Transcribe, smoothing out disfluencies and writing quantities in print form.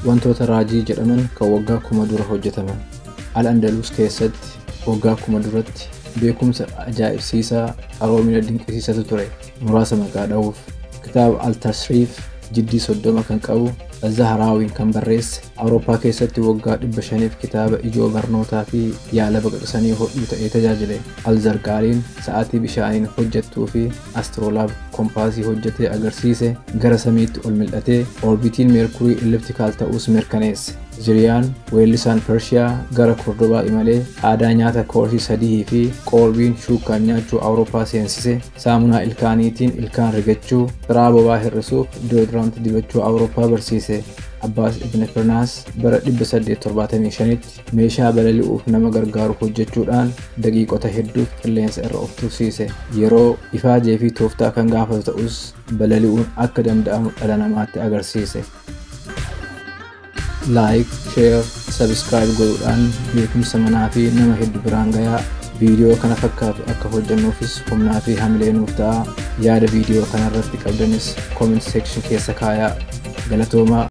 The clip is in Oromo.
wantoota raajii jedhaman kan waggaa 1000 dura hojjetaman. Al-Andalus keessatti waggaa 1000 duratti beekumsa ajaa'ibsiisaa qaroomina dinqisiisatu ture. Muraasa maqaa dha'uuf kitaaba Al-Tasriif jiddii 30 kan qabu Az-Zahraawiin kan barreesse Awurooppaa keessatti waggaa 500f kitaaba ijoo barnootaa fi yaala baqaqsanii hodhuu ta'ee tajaajile. Al-Zarqaaliin sa'aatii bishaaniin hojjettuu fi astroolaab kompaasii hojjetee agarsiise. Gara samiitti ol mil'atee orbiitiin meerkurii elliptikaal ta'uus mirkaneesse. Ziriyaan weellisaan Pershiyaa gara Kordobaa imalee aadaa nyaata koorsii 3 fi qoorbiin shuukaan nyaachuu Awurooppaa seensise. Saamunaa ilkaaniitiin ilkaan rigachuu, xiraa bobaa hir'isuuf deodorant dibachuu Awurooppaa barsiise. Abbaas ibn Firnaas bara 875tti meeshaa balali'uuf nama gargaaru hojjechuudhaan daqiiqota hedduuf qilleensa irra of tursiise. Yeroo ifaajee fi tooftaa kan gaafatu ta'us balali'uun akka danda'amu dhala namaatti agarsiise. Like, share, subscribe godhuudhaan beekumsa manaa fi nama hedduu biraan gayaa. Viidiyoo kana fakkaatu akka hojjennuufis humnaa fi hamilee nuuf ta'a. Yaada viidiyoo kanarratti qabdanis comment section keessa kaayaa. Galatoomaa.